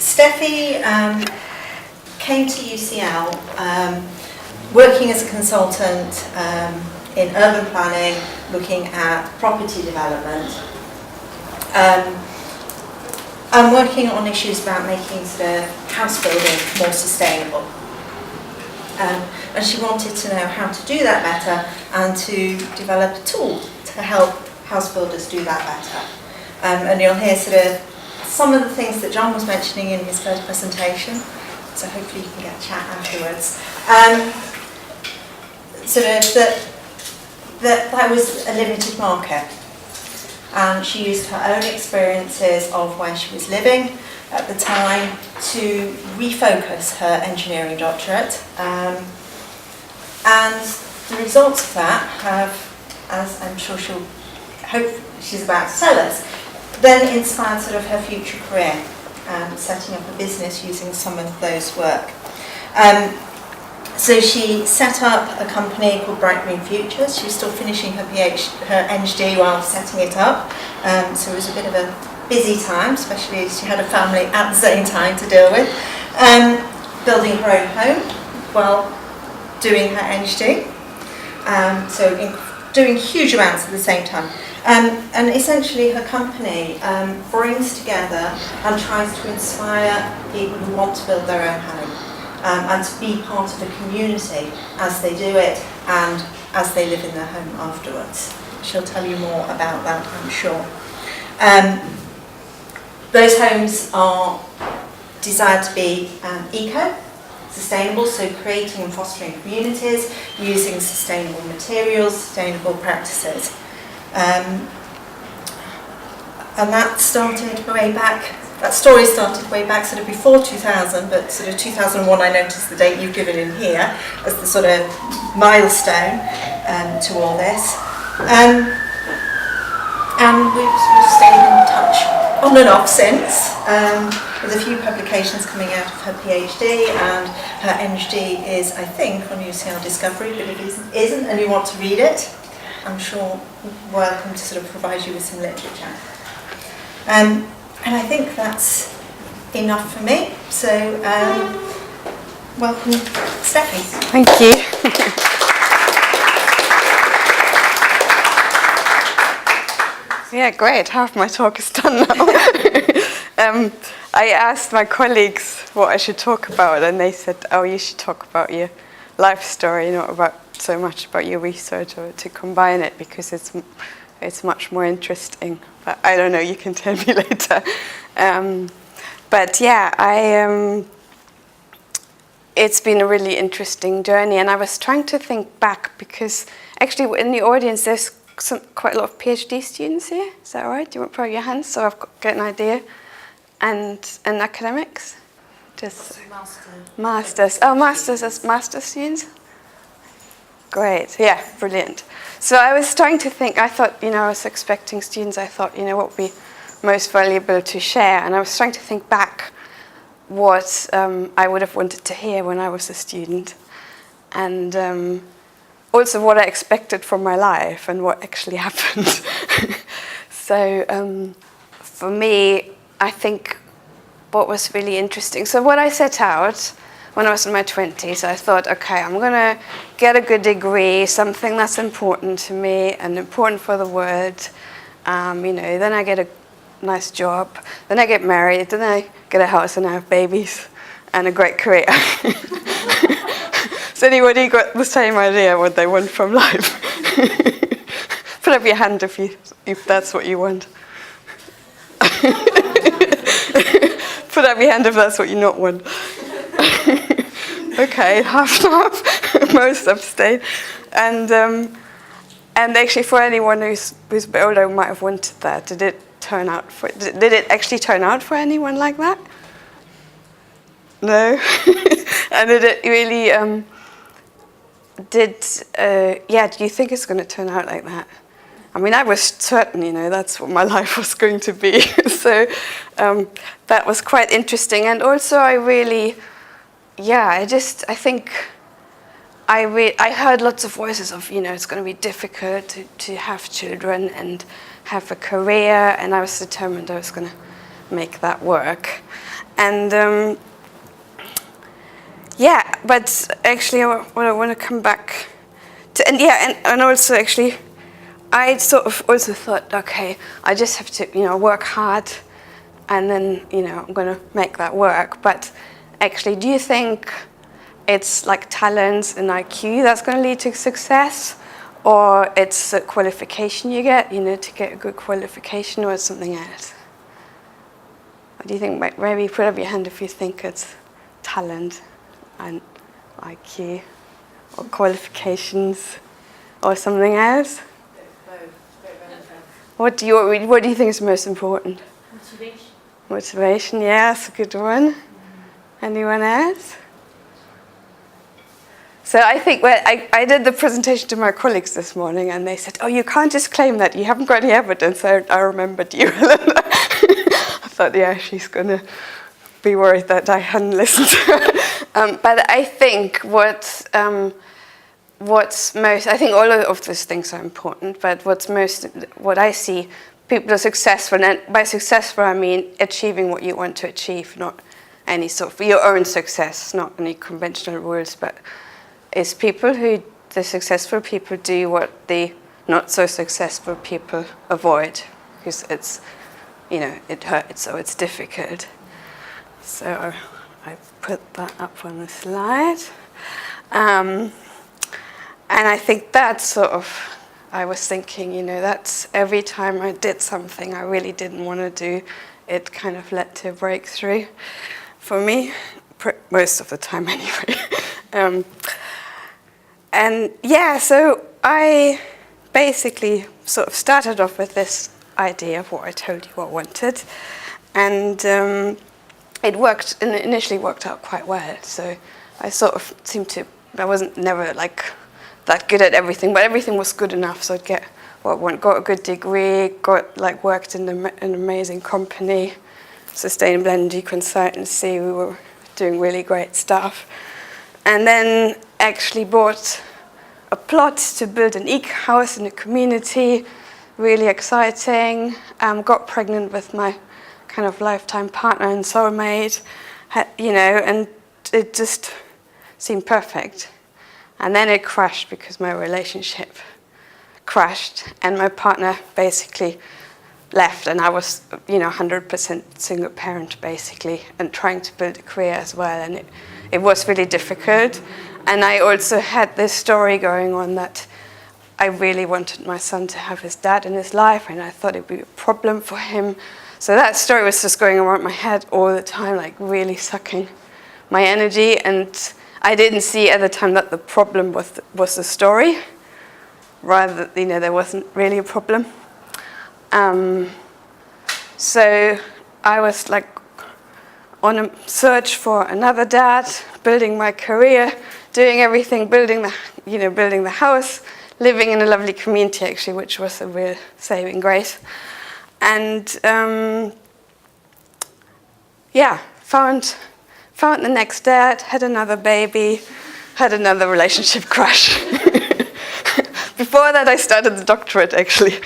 Steffie came to UCL working as a consultant in urban planning, looking at property development, and working on issues about making the house building more sustainable. And she wanted to know how to do that better and to develop a tool to help house builders do that better. And you'll hear sort of some of the things that John was mentioning in his first presentation, so hopefully you can get a chat afterwards. Sort of that was a limited market, and she used her own experiences of where she was living at the time to refocus her engineering doctorate, and the results of that have, as I'm sure she's about to tell us, then inspired sort of her future career, setting up a business using some of those work. So she set up a company called Bright Green Futures. She was still finishing her MD while setting it up, so it was a bit of a busy time, especially as she had a family at the same time to deal with. Building her own home while doing her MD, so doing huge amounts at the same time. And essentially her company brings together and tries to inspire people who want to build their own home and to be part of a community as they do it and as they live in their home afterwards. She'll tell you more about that, I'm sure. Those homes are designed to be sustainable, so creating and fostering communities using sustainable materials, sustainable practices. And that started way back, that story started way back sort of before 2000, but sort of 2001 I noticed the date you've given in here as the sort of milestone to all this. And we've sort of stayed in touch on and off since, with a few publications coming out of her PhD, and her MD is, I think, on UCL Discovery, but if it isn't and you want to read it, I'm sure we're welcome to sort of provide you with some literature. And I think that's enough for me. So, welcome, Steffies. Thank you. Yeah, great. Half my talk is done now. I asked my colleagues what I should talk about, and they said, "Oh, you should talk about your life story, not about so much about your research, or to combine it because it's much more interesting." But I don't know. You can tell me later. But yeah, it's been a really interesting journey, and I was trying to think back because actually in the audience there's quite a lot of PhD students here. Is that all right? Do you want to put your hands so I've got an idea? And academics? Just masters. Oh, masters as master students? Great. Yeah, brilliant. So I was trying to think, I thought, I was expecting students, I thought, what would be most valuable to share? And I was trying to think back what I would have wanted to hear when I was a student. And also what I expected from my life and what actually happened. So for me, I think what was really interesting. So what I set out when I was in my 20s, I thought, okay, I'm going to get a good degree, something that's important to me and important for the world. Then I get a nice job, then I get married, then I get a house and I have babies and a great career. Has anybody got the same idea what they want from life? Put up your hand if that's what you want. Put up your hand if that's what you not want. Okay, half and half. Most abstain. And actually, for anyone who's a bit older who might have wanted that, did it actually turn out for anyone like that? No. And did it really? Do you think it's going to turn out like that? I mean, I was certain, that's what my life was going to be. So that was quite interesting. And also I really, I think I heard lots of voices of, it's going to be difficult to have children and have a career. And I was determined I was going to make that work. And yeah, but actually what I want to come back to, and also actually, I sort of also thought, okay, I just have to, work hard, and then, I'm going to make that work. But actually, do you think it's like talents and IQ that's going to lead to success, or it's a qualification you get, to get a good qualification, or it's something else? What do you think? Maybe put up your hand if you think it's talent and IQ, or qualifications, or something else. What do you think is most important? Motivation. Motivation, yeah, that's a good one. Anyone else? So I think I did the presentation to my colleagues this morning, and they said, "Oh, you can't just claim that. You haven't got any evidence." I remembered you. I thought, yeah, she's going to be worried that I hadn't listened to her. But I think what's most, I think all of those things are important, but what I see, people are successful, and by successful I mean achieving what you want to achieve, not any sort of your own success, not any conventional rules, but it's the successful people do what the not so successful people avoid, because it's, it hurts, so it's difficult. So I put that up on the slide. And I think that's sort of, I was thinking, that's every time I did something I really didn't want to do, it kind of led to a breakthrough for me, most of the time anyway. And yeah, so I basically sort of started off with this idea of what I told you I wanted. And it initially worked out quite well. So I sort of I wasn't never like that good at everything, but everything was good enough. So I'd get what I want, got a good degree, worked in an amazing company, sustainable energy consultancy. We were doing really great stuff. And then actually bought a plot to build an eco-house in a community, really exciting. Got pregnant with my kind of lifetime partner and soulmate, and it just seemed perfect. And then it crashed because my relationship crashed, and my partner basically left, and I was, 100% single parent basically, and trying to build a career as well, and it was really difficult. And I also had this story going on that I really wanted my son to have his dad in his life, and I thought it'd be a problem for him. So that story was just going around my head all the time, like really sucking my energy, and I didn't see at the time that the problem was the story, rather than, there wasn't really a problem. So I was like on a search for another dad, building my career, doing everything, building the house, living in a lovely community actually, which was a real saving grace. And found the next dad, had another baby, had another relationship crash. Before that, I started the doctorate, actually.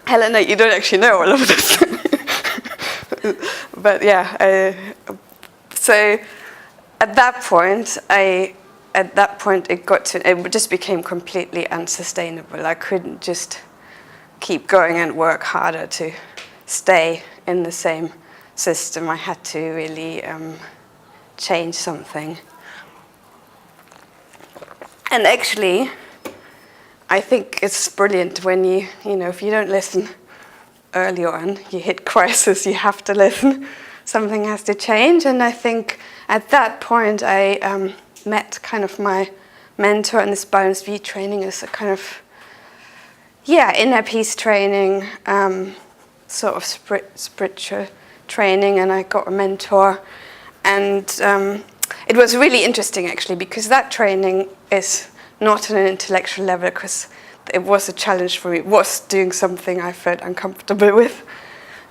Helena, you don't actually know all of this. But yeah, so at that point, it just became completely unsustainable. I couldn't just keep going and work harder to stay in the same system. I had to really change something. And actually, I think it's brilliant when if you don't listen early on, you hit crisis, you have to listen. Something has to change. And I think at that point, I met kind of my mentor in this balanced view training as a kind of, inner peace training, sort of spiritual training, and I got a mentor. And it was really interesting, actually, because that training is not on an intellectual level, because it was a challenge for me. It was doing something I felt uncomfortable with.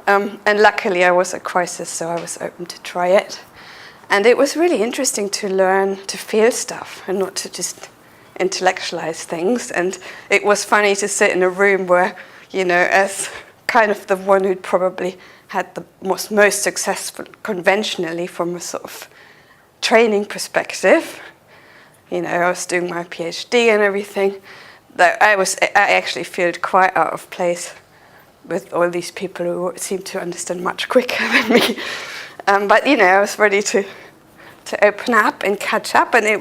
And luckily, I was at crisis, so I was open to try it. And it was really interesting to learn to feel stuff and not to just intellectualize things. And it was funny to sit in a room where, as kind of the one who'd probably had the most successful conventionally from a sort of training perspective. You know, I was doing my PhD and everything. That I actually felt quite out of place with all these people who seemed to understand much quicker than me. But you know, I was ready to open up and catch up, and it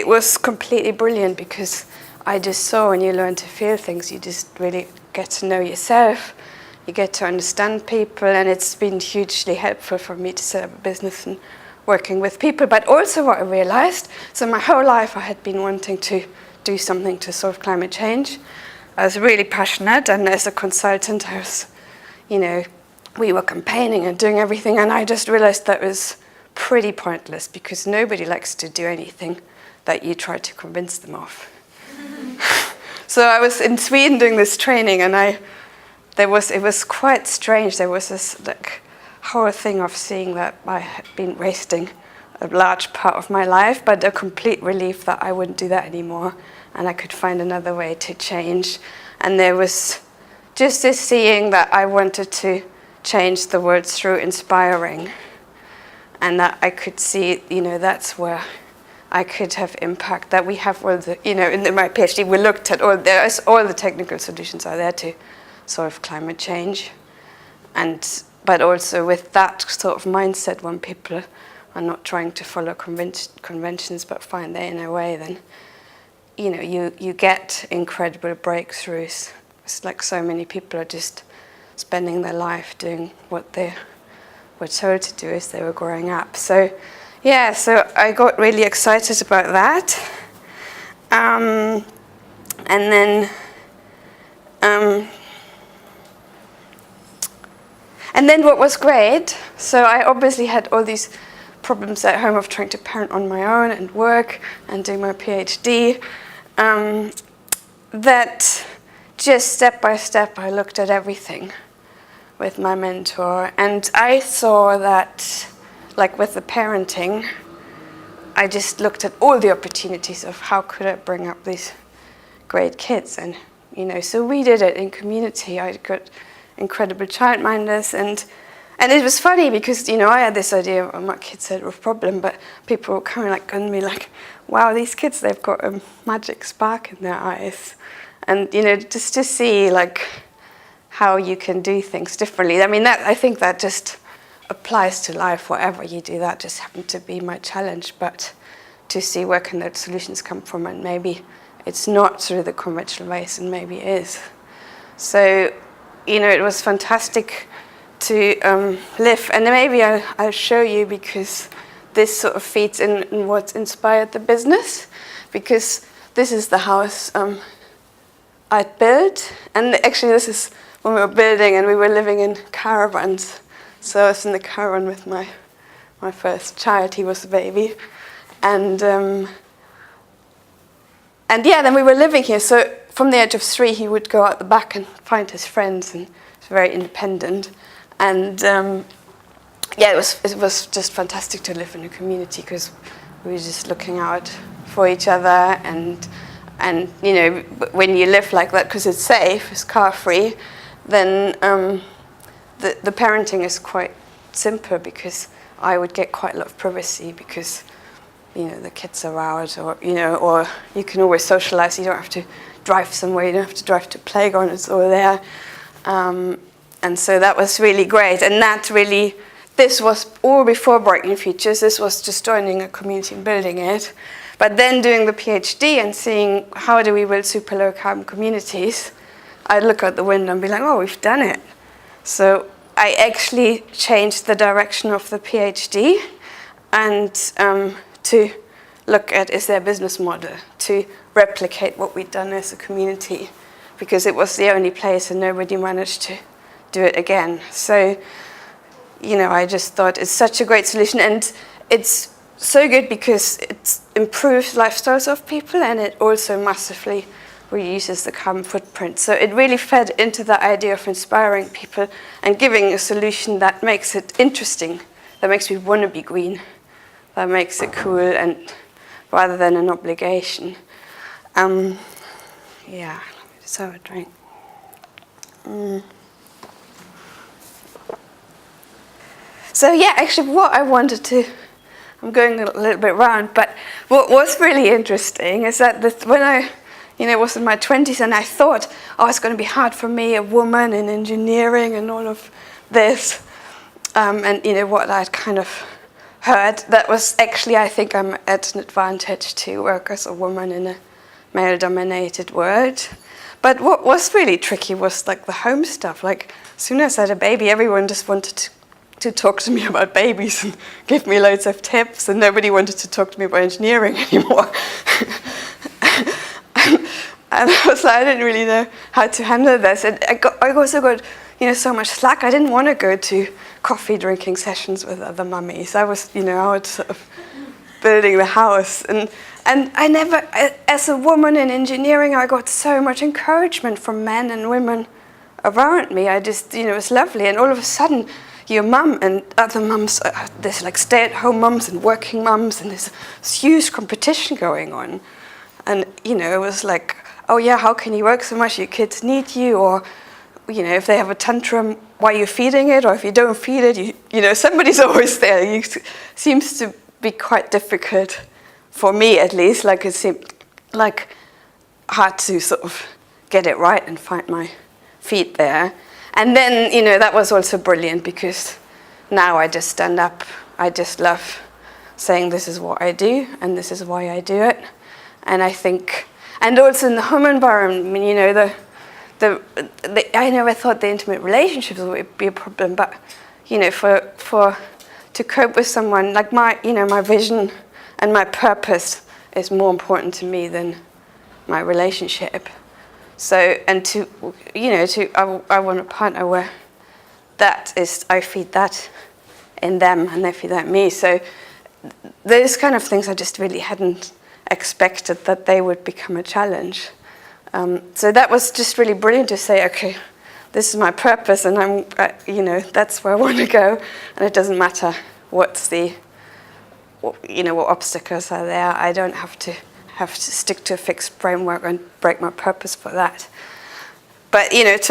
was completely brilliant, because I just saw, when you learn to feel things, you just really get to know yourself, you get to understand people, and it's been hugely helpful for me to set up a business and working with people. But also what I realized, so my whole life I had been wanting to do something to solve climate change. I was really passionate, and as a consultant I was, you know, we were campaigning and doing everything, and I just realized that was pretty pointless, because nobody likes to do anything that you try to convince them of. So I was in Sweden doing this training, and it was quite strange. There was this whole thing of seeing that I had been wasting a large part of my life, but a complete relief that I wouldn't do that anymore, and I could find another way to change. And there was just this seeing that I wanted to change the world through inspiring, and that I could see, you know, that's where I could have impact. That we have all the, you know, in my PhD we looked at all the technical solutions are there to solve climate change, but also with that sort of mindset, when people are not trying to follow conventions but find their inner way, then, you know, you get incredible breakthroughs. It's like so many people are just spending their life doing what they were told to do as they were growing up. So yeah, so I got really excited about that. And then what was great, so I obviously had all these problems at home of trying to parent on my own and work and do my PhD, that just step by step I looked at everything with my mentor, and I saw that, like with the parenting, I just looked at all the opportunities of how could I bring up these great kids. And, you know, so we did it in community. I got incredible childminders, and it was funny because, you know, I had this idea of my kids had a problem, but people were coming like on me like, wow, these kids, they've got a magic spark in their eyes. And, you know, just to see like how you can do things differently. I mean, I think that just applies to life, whatever you do. That just happened to be my challenge, but to see where can those solutions come from, and maybe it's not through the conventional ways, and maybe it is. So, you know, it was fantastic to live, and maybe I'll show you, because this sort of feeds in what inspired the business, because this is the house I'd built, and actually this is when we were building and we were living in caravans. So I was in the caravan with my first child. He was a baby, and yeah, then we were living here. So from the age of 3, he would go out the back and find his friends, and he was very independent. And yeah, it was just fantastic to live in a community, because we were just looking out for each other, and you know, when you live like that, because it's safe, it's car-free, then the parenting is quite simple, because I would get quite a lot of privacy, because, you know, the kids are out, or, you know, or you can always socialize. You don't have to drive somewhere, you don't have to drive to playground, it's all there. And so that was really great. And that really, this was all before Brightening Futures. This was just joining a community and building it. But then doing the PhD and seeing how do we build super low carbon communities, I'd look out the window and be like, oh, we've done it. So I actually changed the direction of the PhD, and to look at, is there a business model to replicate what we'd done as a community, because it was the only place and nobody managed to do it again. So, you know, I just thought it's such a great solution, and it's so good because it improves lifestyles of people, and it also massively reduces the carbon footprint. So it really fed into the idea of inspiring people and giving a solution that makes it interesting, that makes me want to be green, that makes it cool, and rather than an obligation. Yeah, so a drink. So yeah, actually what I wanted to, I'm going a little bit round, but what was really interesting is that when I was in my 20s and I thought, oh, it's going to be hard for me, a woman in engineering and all of this, and what I'd kind of heard, that was actually, I think I'm at an advantage to work as a woman in a male-dominated world. But what was really tricky was like the home stuff. Like as soon as I had a baby, everyone just wanted to talk to me about babies and give me loads of tips, and nobody wanted to talk to me about engineering anymore. And I was like, I didn't really know how to handle this. And I also got so much slack. I didn't want to go to coffee drinking sessions with other mummies. I was out sort of building the house. And I never, as a woman in engineering, I got so much encouragement from men and women around me. I just, it was lovely. And all of a sudden, your mum and other mums, there's like stay-at-home mums and working mums, and there's this huge competition going on. And, it was like, oh yeah, how can you work so much? Your kids need you. Or, if they have a tantrum, why are you feeding it? Or if you don't feed it, somebody's always there. It seems to be quite difficult, for me at least. Like it seemed like hard to sort of get it right and find my feet there. And then, that was also brilliant, because now I just stand up. I just love saying this is what I do and this is why I do it. And I think, and also in the home environment, I never thought the intimate relationships would be a problem, but, to cope with someone, like my vision and my purpose is more important to me than my relationship. So, and I want a partner where I feed that in them and they feed that in me. So those kind of things I just really hadn't expected that they would become a challenge. So that was just really brilliant to say, okay, this is my purpose, and that's where I want to go, and it doesn't matter what obstacles are there. I don't have to stick to a fixed framework and break my purpose for that. But it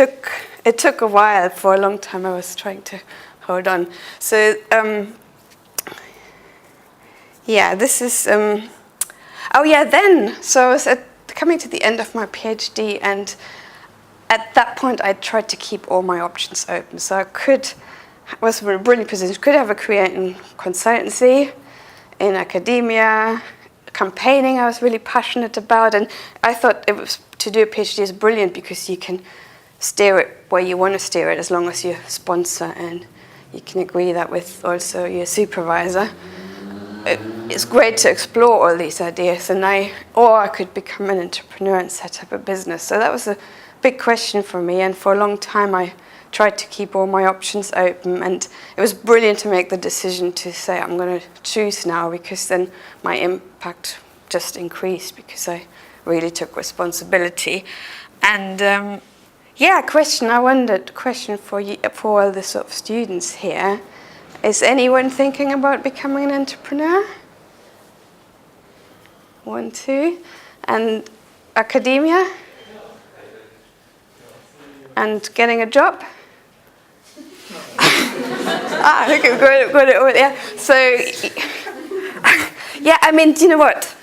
took a while. For a long time I was trying to hold on. So this is then so I was coming to the end of my PhD, and at that point I tried to keep all my options open. So I was in a brilliant position, could have a career in consultancy, in academia, campaigning I was really passionate about, and I thought to do a PhD is brilliant because you can steer it where you want to steer it as long as you sponsor and you can agree that with also your supervisor. It's great to explore all these ideas, or I could become an entrepreneur and set up a business. So that was a big question for me, and for a long time I tried to keep all my options open, and it was brilliant to make the decision to say I'm going to choose now, because then my impact just increased because I really took responsibility. And question for you, for all the sort of students here. Is anyone thinking about becoming an entrepreneur? 1, 2. And academia? And getting a job? Okay, got it. Yeah. So, yeah. I mean, do you know what?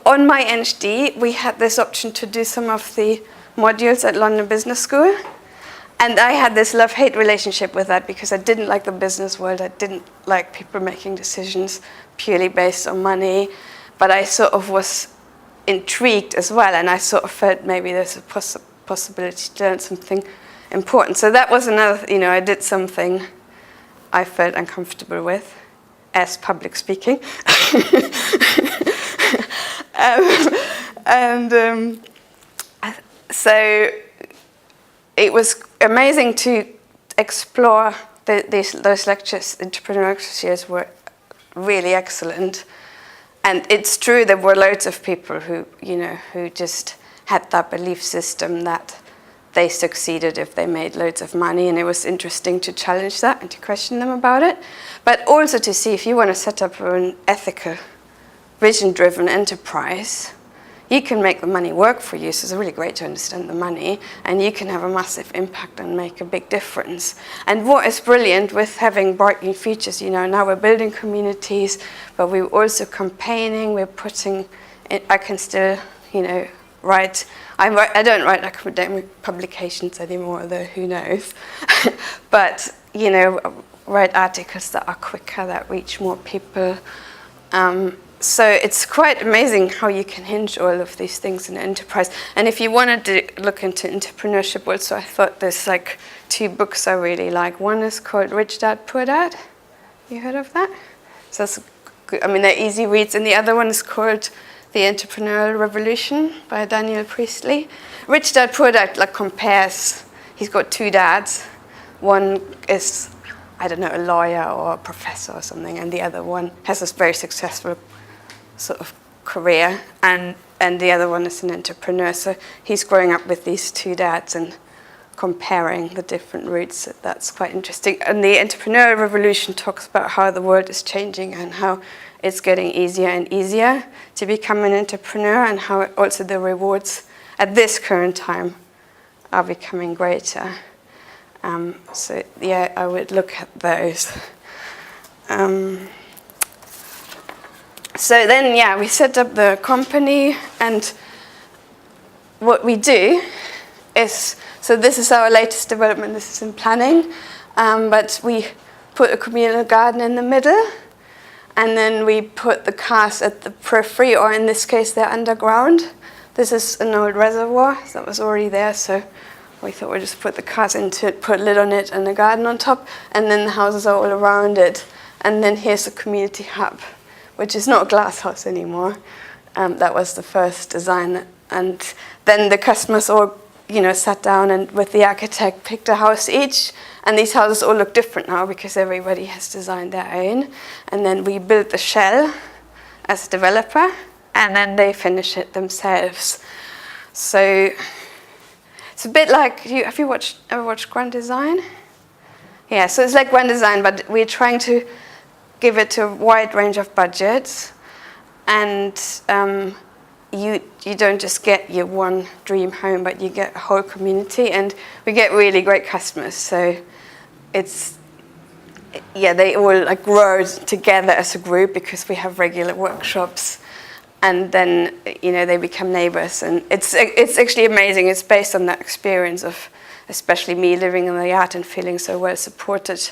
On my NHD, we had this option to do some of the modules at London Business School. And I had this love-hate relationship with that because I didn't like the business world. I didn't like people making decisions purely based on money. But I sort of was intrigued as well, and I sort of felt maybe there's a possibility to learn something important. So that was another, I did something I felt uncomfortable with, as public speaking. So it was amazing to explore those lectures. Entrepreneurial lectures were really excellent. And it's true there were loads of people who just had that belief system that they succeeded if they made loads of money, and it was interesting to challenge that and to question them about it. But also to see if you want to set up an ethical, vision-driven enterprise, you can make the money work for you, so it's really great to understand the money, and you can have a massive impact and make a big difference. And what is brilliant with having bright new futures, you know, now we're building communities, but we're also campaigning, we're putting, I can still, you know, write, I don't write academic publications anymore, though who knows, but, you know, write articles that are quicker, that reach more people. So it's quite amazing how you can hinge all of these things in an enterprise. And if you wanted to look into entrepreneurship also, I thought there's like 2 books I really like. One is called Rich Dad, Poor Dad. You heard of that? So that's good. I mean, they're easy reads. And the other one is called The Entrepreneurial Revolution by Daniel Priestley. Rich Dad, Poor Dad like compares, he's got 2 dads. One is, I don't know, a lawyer or a professor or something, and the other one has this very successful sort of career, and the other one is an entrepreneur. So he's growing up with these 2 dads and comparing the different routes. That's quite interesting. And the Entrepreneurial Revolution talks about how the world is changing and how it's getting easier and easier to become an entrepreneur, and how also the rewards at this current time are becoming greater. So yeah, I would look at those. So then, yeah, we set up the company, and what we do is, so this is our latest development, this is in planning, but we put a communal garden in the middle, and then we put the cars at the periphery, or in this case, they're underground. This is an old reservoir that was already there, so we thought we'd just put the cars into it, put a lid on it, and a garden on top, and then the houses are all around it. And then here's the community hub, which is not a glass house anymore. That was the first design. And then the customers all, you know, sat down and with the architect picked a house each. And these houses all look different now because everybody has designed their own. And then we built the shell as a developer, and then they finish it themselves. So it's a bit like, have you ever watched Grand Design? Yeah, so it's like Grand Design, but we're trying to give it to a wide range of budgets, and you don't just get your one dream home, but you get a whole community, and we get really great customers. So it's, yeah, they all like grow together as a group because we have regular workshops, and then, you know, they become neighbors, and it's actually amazing. It's based on that experience of especially me living in the yard and feeling so well supported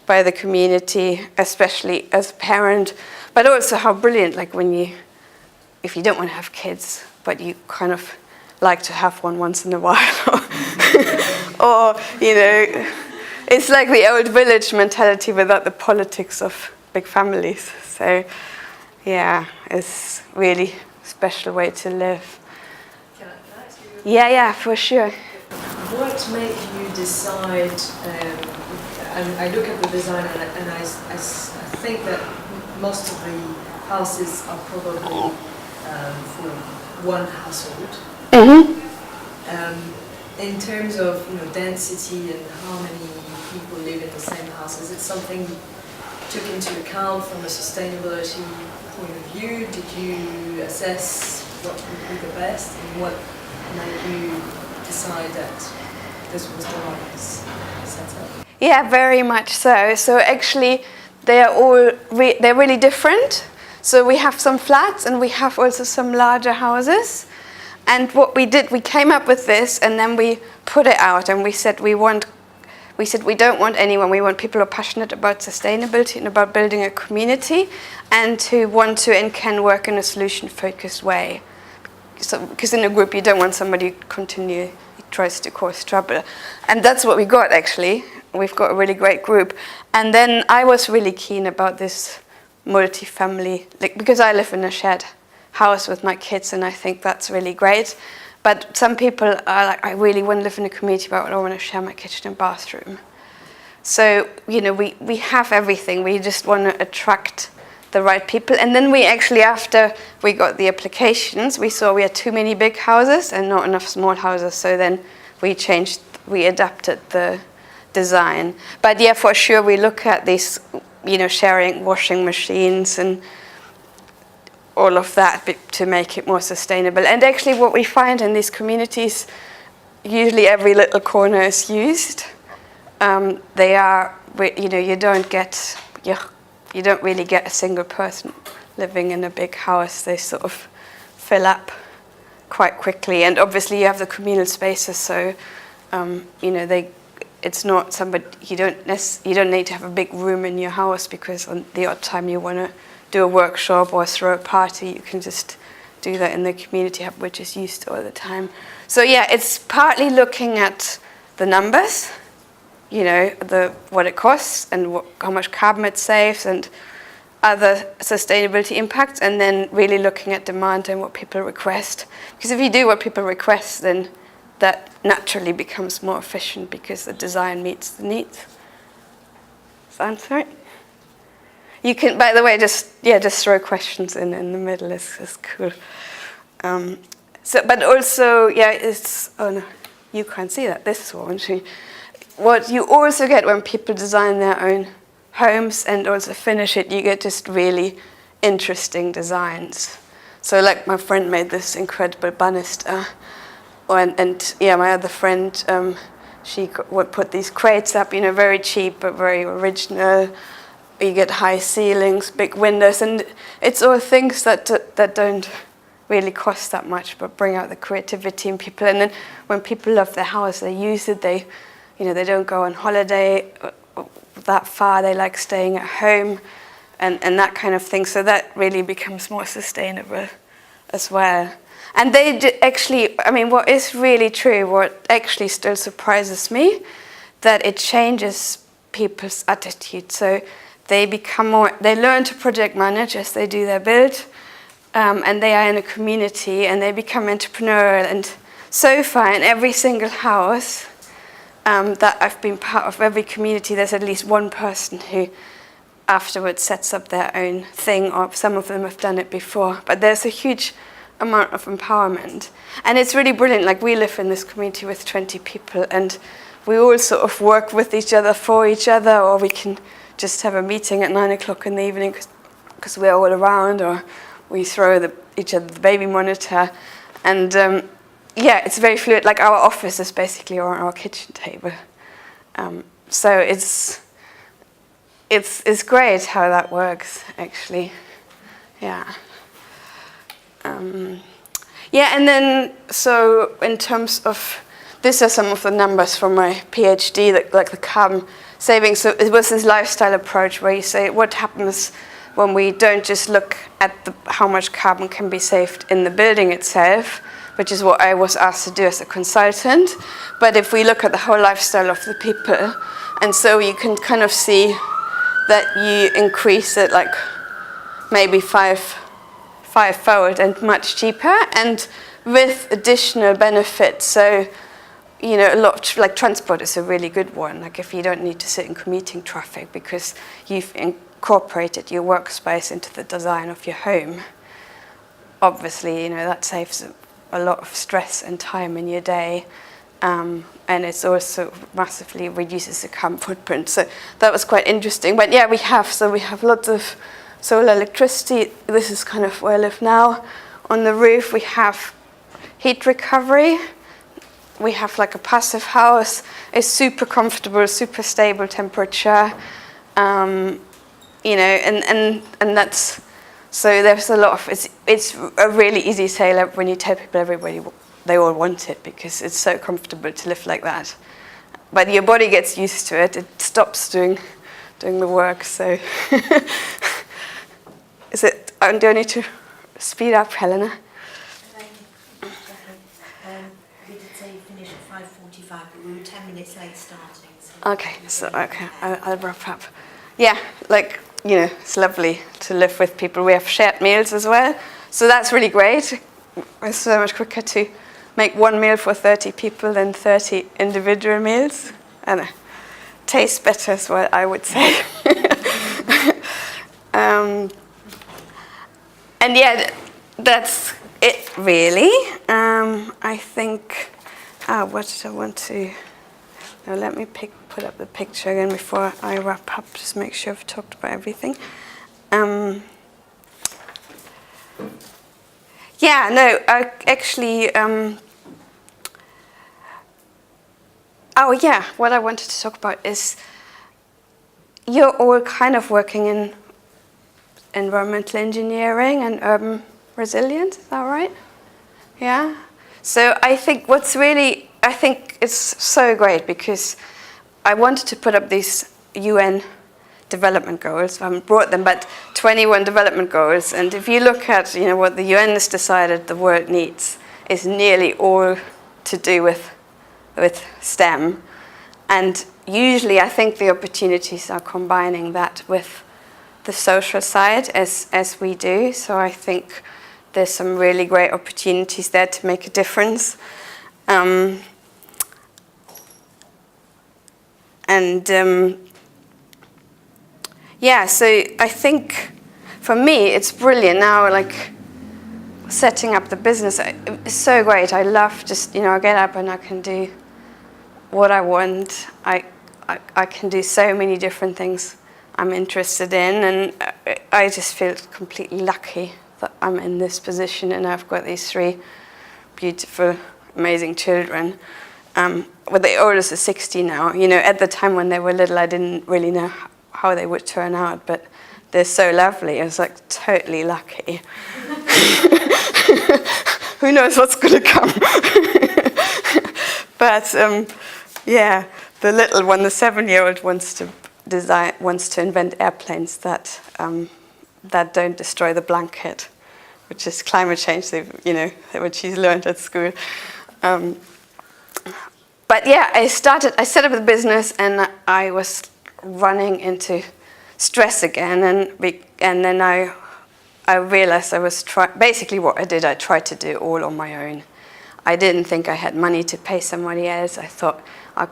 by the community, especially as a parent, but also how brilliant, like if you don't want to have kids, but you kind of like to have one once in a while, or, you know, it's like the old village mentality without the politics of big families. So, yeah, it's really a special way to live. Can I ask you? Yeah, for sure. What made you decide, and I look at the design and I think that most of the houses are probably for one household. Mm-hmm. In terms of, you know, density and how many people live in the same house, is it something you took into account from a sustainability point of view? Did you assess what would be the best, and what made you decide that this was the right setup? Yeah, very much so. So actually, they're really different. So we have some flats, and we have also some larger houses. And what we did, we came up with this, and then we put it out, and we said we don't want anyone. We want people who are passionate about sustainability and about building a community, and who want to and can work in a solution-focused way. So, because in a group, you don't want somebody who continually tries to cause trouble. And that's what we got, actually. We've got a really great group. And then I was really keen about this multi-family, because I live in a shared house with my kids, and I think that's really great. But some people are like, I really want to live in a community, but I don't want to share my kitchen and bathroom. So, you know, we have everything. We just want to attract the right people. And then we actually, after we got the applications, we saw we had too many big houses and not enough small houses. So then we adapted the design. But yeah, for sure, we look at these, you know, sharing washing machines and all of that to make it more sustainable. And actually what we find in these communities, usually every little corner is used. They are, you know, you don't really get a single person living in a big house. They sort of fill up quite quickly. And obviously you have the communal spaces, so you know, it's not somebody, you don't need to have a big room in your house, because on the odd time you want to do a workshop or throw a party, you can just do that in the community hub, which is used all the time. So yeah, it's partly looking at the numbers, you know, what it costs and how much carbon it saves and other sustainability impacts, and then really looking at demand and what people request. Because if you do what people request, then that naturally becomes more efficient because the design meets the needs. Sounds right? You can, by the way, just throw questions in the middle. Is cool. But also, yeah, it's, oh no, you can't see that. This is what you also get when people design their own homes and also finish it. You get just really interesting designs. So, like my friend made this incredible banister, and yeah, my other friend, she would put these crates up, you know, very cheap but very original. You get high ceilings, big windows, and it's all things that don't really cost that much, but bring out the creativity in people. And then when people love their house, they use it. They don't go on holiday that far. They like staying at home, and that kind of thing. So that really becomes more sustainable as well. And they actually, I mean, what is really true, what actually still surprises me, that it changes people's attitude. So they learn to project manage as they do their build, and they are in a community and they become entrepreneurial. And so far in every single house that I've been part of, every community, there's at least one person who afterwards sets up their own thing, or some of them have done it before. But there's a huge amount of empowerment. And it's really brilliant. Like, we live in this community with 20 people, and we all sort of work with each other, for each other, or we can just have a meeting at 9 o'clock in the evening because we're all around, or we throw each other the baby monitor. And yeah, it's very fluid. Like, our office is basically on our kitchen table. So it's great how that works, actually. Yeah. Yeah, and then, so in terms of, these are some of the numbers from my PhD, like the carbon savings. So it was this lifestyle approach where you say, what happens when we don't just look at how much carbon can be saved in the building itself, which is what I was asked to do as a consultant, but if we look at the whole lifestyle of the people, and so you can kind of see that you increase it like maybe fivefold and much cheaper, and with additional benefits. So, you know, a lot of, like, transport is a really good one. Like, if you don't need to sit in commuting traffic because you've incorporated your workspace into the design of your home, obviously, you know, that saves a lot of stress and time in your day. And it's also massively reduces the carbon footprint. So that was quite interesting. But yeah, we have lots of solar electricity. This is kind of where I live now. On the roof, we have heat recovery. We have like a passive house. It's super comfortable, super stable temperature. You know, and that's, so there's a lot of, it's a really easy sale when you tell people, everybody, they all want it because it's so comfortable to live like that. But your body gets used to it. It stops doing the work. So is it? Do I need to speed up, Helena? We did say you finish at 5:45, but we were 10 minutes late starting. So Okay, I'll wrap up. Yeah, like, you know, it's lovely to live with people. We have shared meals as well, so that's really great. It's so much quicker to make one meal for 30 people than 30 individual meals. And tastes better as well, I would say. And yeah, that's it really. I think, what did I want to, now let me put up the picture again before I wrap up, just make sure I've talked about everything. Yeah, no, actually, oh yeah, what I wanted to talk about is you're all kind of working in environmental engineering and urban resilience, is that right? Yeah. So I think I think it's so great because I wanted to put up these UN development goals. I haven't brought them, but 21 development goals. And if you look at, what the UN has decided the world needs, is nearly all to do with STEM. And usually I think the opportunities are combining that with the social side as we do. So I think there's some really great opportunities there to make a difference. Yeah, so I think for me it's brilliant now, like setting up the business. It's so great. I love just, I get up and I can do what I want. I can do so many different things I'm interested in, and I just feel completely lucky that I'm in this position and I've got these 3 beautiful, amazing children. Well, the oldest is 60 now. At the time when they were little, I didn't really know how they would turn out, but they're so lovely. I was like totally lucky. Who knows what's going to come? But yeah, the little one, the 7-year-old, wants to invent airplanes that don't destroy the blanket, which is climate change. What she's learned at school. But yeah, I set up the business, and I was running into stress again, and then I realized I was basically what I did. I tried to do it all on my own. I didn't think I had money to pay somebody else. I thought I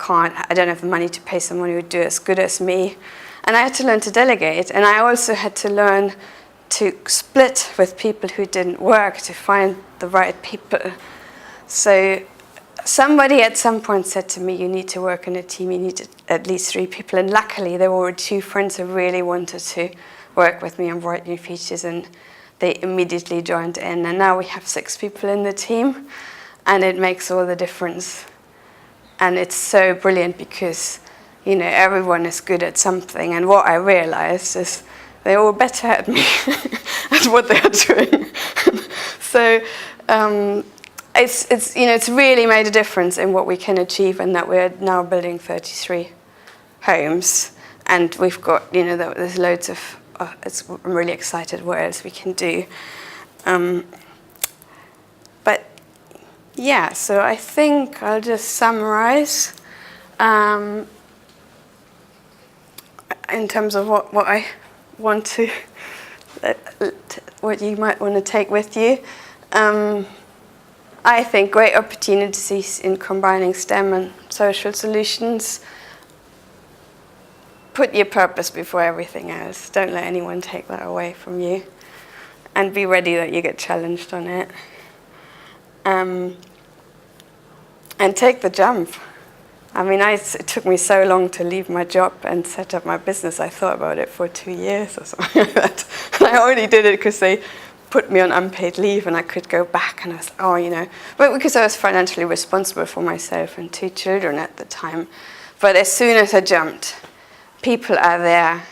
don't have the money to pay someone who would do it as good as me, and I had to learn to delegate, and I also had to learn to split with people who didn't work to find the right people. So somebody at some point said to me, you need to work in a team, you need at least 3 people. And luckily, there were 2 friends who really wanted to work with me on Bright New Futures, and they immediately joined in. And now we have 6 people in the team, and it makes all the difference. And it's so brilliant because, everyone is good at something. And what I realized is they're all better at me at what they're doing. So, it's really made a difference in what we can achieve, and that we're now building 33 homes, and we've got there's loads of. I'm really excited what else we can do. But yeah, so I think I'll just summarize in terms of what I want to, what you might want to take with you. I think great opportunities in combining STEM and social solutions. Put your purpose before everything else. Don't let anyone take that away from you. And be ready that you get challenged on it. And take the jump. I mean, it took me so long to leave my job and set up my business. I thought about it for 2 years or something like that. And I only did it because they put me on unpaid leave and I could go back, and I was but because I was financially responsible for myself and 2 children at the time. But as soon as I jumped, people are there.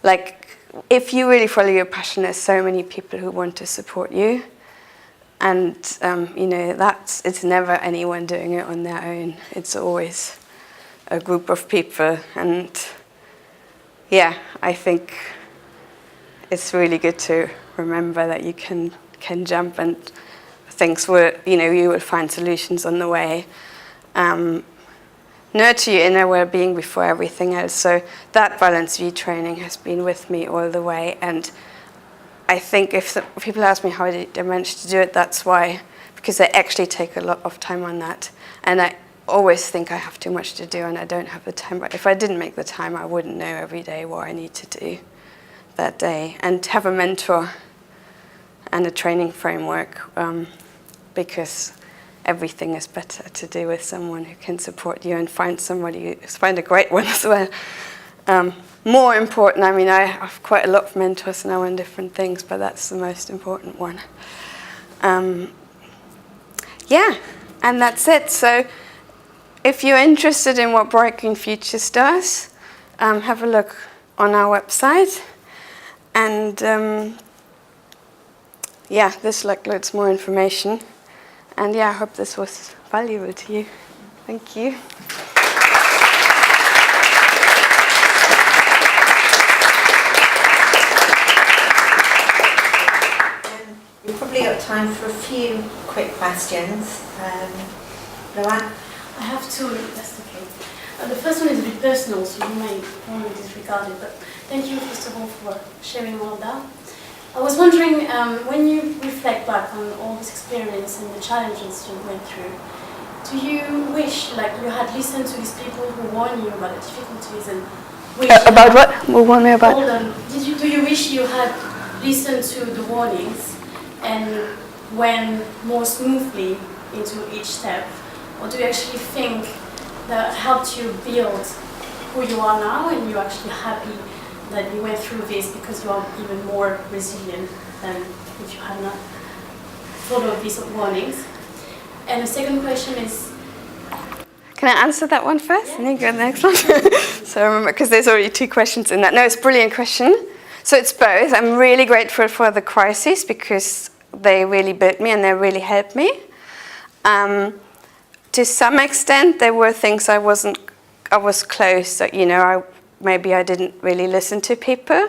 Like, if you really follow your passion, there's so many people who want to support you. And, it's never anyone doing it on their own. It's always a group of people. And yeah, I think it's really good to remember that you can jump, and things will, you will find solutions on the way. Nurture your inner well-being before everything else. So that Balance V training has been with me all the way. And I think if people ask me how I managed to do it, that's why, because I actually take a lot of time on that. And I always think I have too much to do and I don't have the time. But if I didn't make the time, I wouldn't know every day what I need to do that day. And have a mentor and a training framework, because everything is better to do with someone who can support you, and find a great one as well. More important, I have quite a lot of mentors now in different things, but that's the most important one. Yeah, and that's it. So if you're interested in what Bright Green Futures does, have a look on our website. And yeah, there's like loads more information. And yeah, I hope this was valuable to you. Thank you. We've probably got time for a few quick questions. Luan? I have two, if that's okay. The first one is a bit personal, so you may want to disregard it, but thank you, first of all, for sharing all of that. I was wondering, when you reflect back on all this experience and the challenges you went through, do you wish, like, you had listened to these people who warned you about the difficulties and wish About what? We'll warn me about. Do you wish you had listened to the warnings and went more smoothly into each step? Or do you actually think that helped you build who you are now and you're actually happy that you went through this because you are even more resilient than if you had not followed these warnings? And the second question is... Can I answer that one first? Yeah. And then go to the next one? So I remember, because there's already 2 questions in that. No, it's a brilliant question. So it's both. I'm really grateful for the crises because they really built me and they really helped me. To some extent, there were things I was close, that, you know, maybe I didn't really listen to people.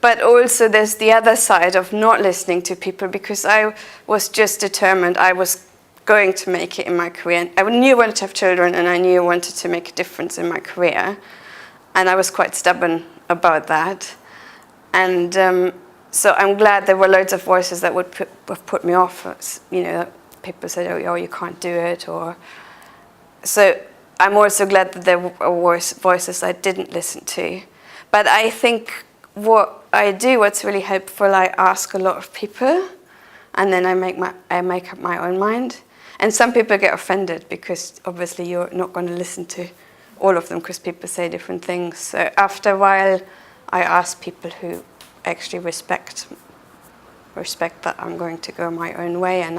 But also there's the other side of not listening to people because I was just determined I was going to make it in my career. I knew I wanted to have children and I knew I wanted to make a difference in my career. And I was quite stubborn about that. And so I'm glad there were loads of voices that would put me off. You know, people said, oh, you can't do it. So I'm also glad that there were voices I didn't listen to. But I think what I do, what's really helpful, I ask a lot of people, and then I make up my own mind. And some people get offended because obviously you're not going to listen to all of them because people say different things. So after a while, I ask people who actually respect that I'm going to go my own way, and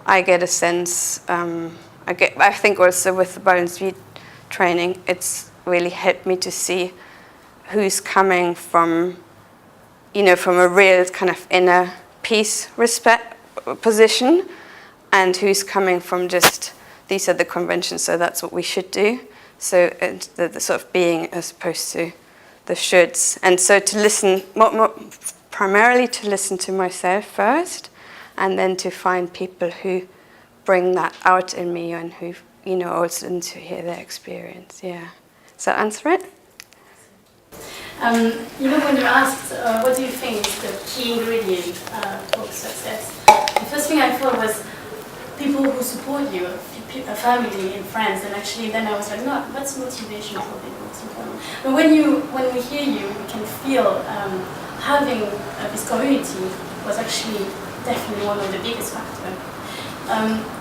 I get a sense. I think also with the Balanced View training, it's really helped me to see who's coming from, you know, from a real kind of inner peace respect position, and who's coming from just, these are the conventions, so that's what we should do. So the sort of being as opposed to the shoulds. And so to listen, primarily to listen to myself first, and then to find people who bring that out in me and who, you know, also to hear their experience. Yeah. Does that answer it? You know, when you asked, what do you think is the key ingredient for success? The first thing I thought was people who support you, a family and friends, and actually then I was like, no, that's motivation for people, it's important. But when we hear you, we can feel having this community was actually definitely one of the biggest factors.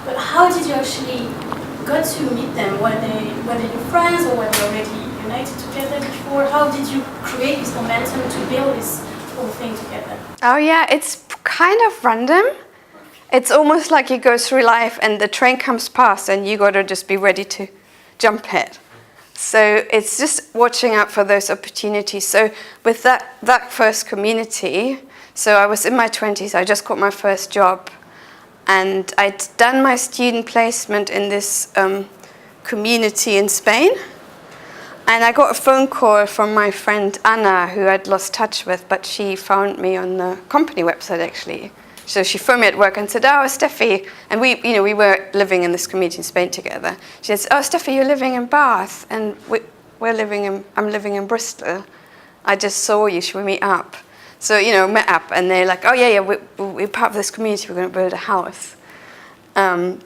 But how did you actually got to meet them? Were they your friends or were they already united together before? How did you create this momentum to build this whole thing together? Oh yeah, it's kind of random. It's almost like you go through life and the train comes past and you got to just be ready to jump it. So it's just watching out for those opportunities. So with that first community, so I was in my 20s, I just got my first job. And I'd done my student placement in this community in Spain. And I got a phone call from my friend Anna, who I'd lost touch with, but she found me on the company website, actually. So she phoned me at work and said, oh, Steffi. And we were living in this community in Spain together. She said, oh, Steffi, you're living in Bath, and I'm living in Bristol. I just saw you, should we meet up? So, met up, and they're like, oh, yeah, we're part of this community, we're going to build a house. And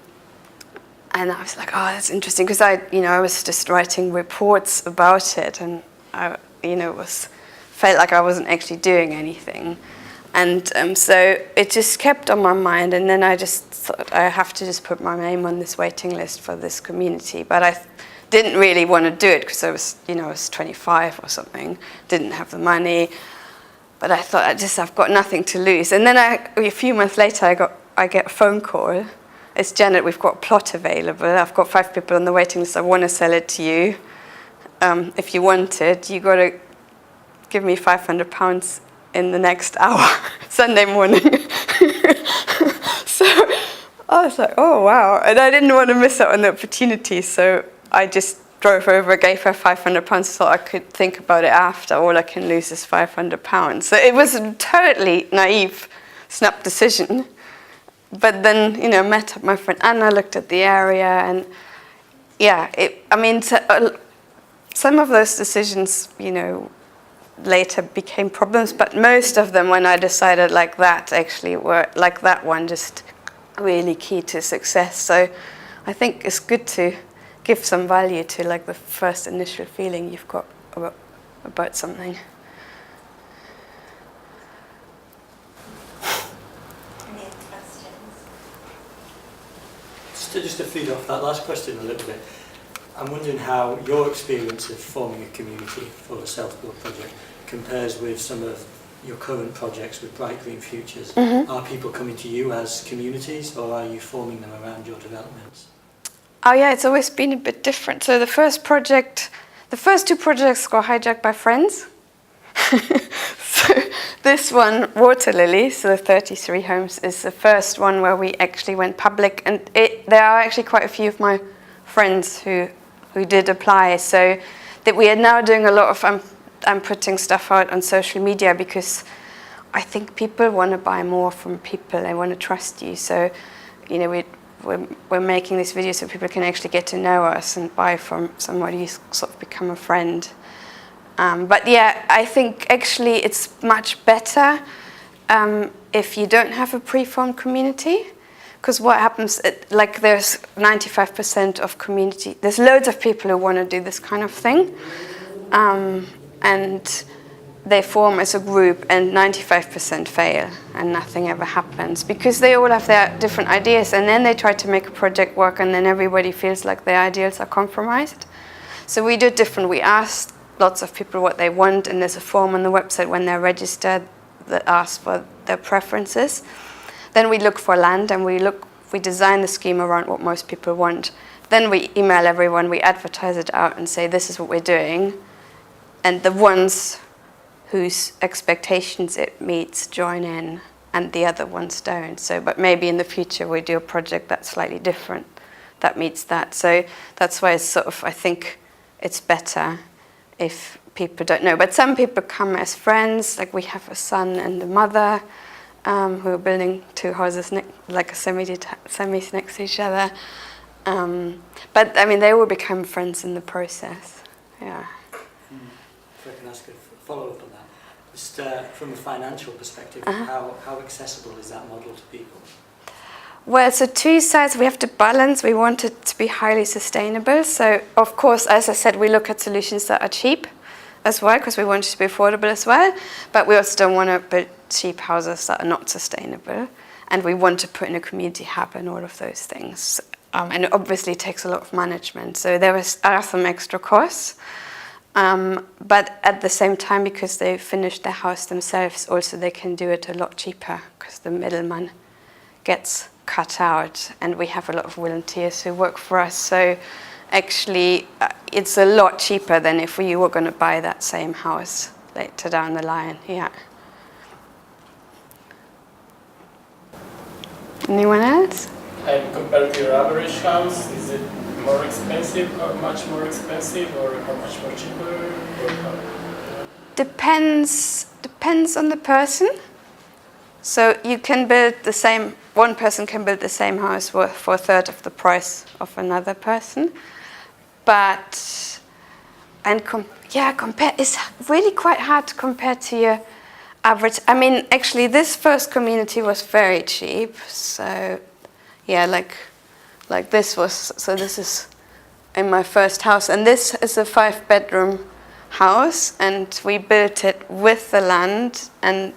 I was like, oh, that's interesting, because I was just writing reports about it, and I, felt like I wasn't actually doing anything. And so it just kept on my mind, and then I just thought I have to just put my name on this waiting list for this community. But I didn't really want to do it because I was 25 or something, didn't have the money. But I thought I've got nothing to lose. And then a few months later, I got I get a phone call. It's Janet, we've got a plot available. I've got 5 people on the waiting list. I want to sell it to you. If you want it, you got to give me £500 in the next hour, Sunday morning. So I was like, oh, wow. And I didn't want to miss out on the opportunity. So I just drove over, gave her £500, so I could think about it after. All I can lose is £500. So it was a totally naive, snap decision. But then, met up my friend Anna, looked at the area, and yeah, some of those decisions, later became problems, but most of them, when I decided like that, actually were, like that one, just really key to success. So I think it's good to give some value to like the first initial feeling you've got about something. Any questions? Just to feed off that last question a little bit, I'm wondering how your experience of forming a community for the Self-Build project compares with some of your current projects with Bright Green Futures. Mm-hmm. Are people coming to you as communities, or are you forming them around your developments? Oh yeah, it's always been a bit different. So the first 2 projects got hijacked by friends. So this one, Water Lily, so the 33 homes, is the first one where we actually went public, and there are actually quite a few of my friends who did apply. So that we are now doing a lot of, I'm putting stuff out on social media because I think people want to buy more from people. They want to trust you. So, we're making this video so people can actually get to know us and buy from somebody who's sort of become a friend. But yeah, I think actually it's much better if you don't have a pre-formed community. Because what happens, there's 95% of community, there's loads of people who want to do this kind of thing. And they form as a group and 95% fail and nothing ever happens because they all have their different ideas, and then they try to make a project work and then everybody feels like their ideas are compromised. So we do different. We asked lots of people what they want, and there's a form on the website when they're registered that asks for their preferences. Then we look for land and we design the scheme around what most people want. Then we email everyone, we advertise it out and say this is what we're doing. And the ones whose expectations it meets join in, and the other ones don't. So, but maybe in the future we do a project that's slightly different, that meets that. So that's why it's I think it's better if people don't know. But some people come as friends, like we have a son and a mother who are building 2 houses, like a semis next to each other. But they will become friends in the process, yeah. If I can ask a follow-up on that, just from a financial perspective, how accessible is that model to people? Well, so 2 sides we have to balance. We want it to be highly sustainable. So, of course, as I said, we look at solutions that are cheap as well, because we want it to be affordable as well. But we also don't want to build cheap houses that are not sustainable. And we want to put in a community hub and all of those things. And it obviously takes a lot of management. So there are some extra costs. But at the same time, because they finished their house themselves, also they can do it a lot cheaper because the middleman gets cut out, and we have a lot of volunteers who work for us. So actually, it's a lot cheaper than if you were going to buy that same house later down the line. Yeah. Anyone else? And compared to your average house, is it more expensive, or much more expensive, or how much more cheaper? Or how? Depends on the person. So you can build the same, one person can build the same house for a third of the price of another person. But, compare, it's really quite hard to compare to your average. Actually, this first community was very cheap. So, yeah, like this was, so this is in my first house. And this is a 5-bedroom house, and we built it with the land and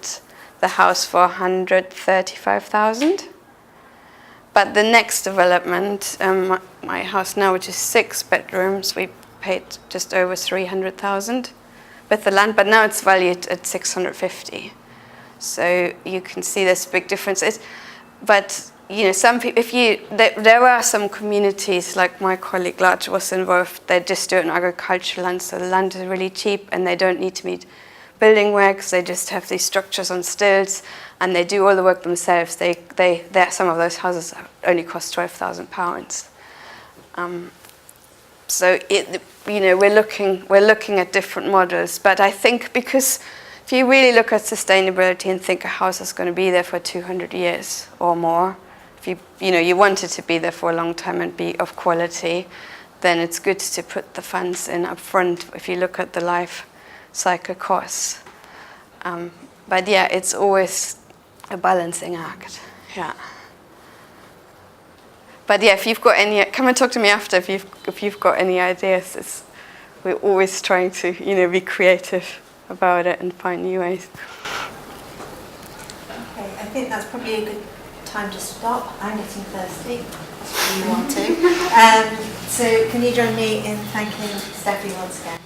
the house for 135,000. But the next development, my house now, which is 6 bedrooms, we paid just over 300,000 with the land, but now it's valued at 650. So you can see this big difference. But you know, some people, there are some communities, like my colleague Lars was involved, they just do it on agricultural land, so the land is really cheap and they don't need to meet building works, they just have these structures on stilts and they do all the work themselves. Some of those houses only cost £12,000. So we're looking at different models, but I think because if you really look at sustainability and think a house is going to be there for 200 years or more, if you want it to be there for a long time and be of quality, then it's good to put the funds in up front if you look at the life cycle costs. But yeah, it's always a balancing act. Yeah. But yeah, if you've got any, come and talk to me after if you've got any ideas. We're always trying to be creative about it and find new ways. Okay, I think that's probably a good time to stop. I'm getting thirsty. If you want to. So can you join me in thanking Steffi once again?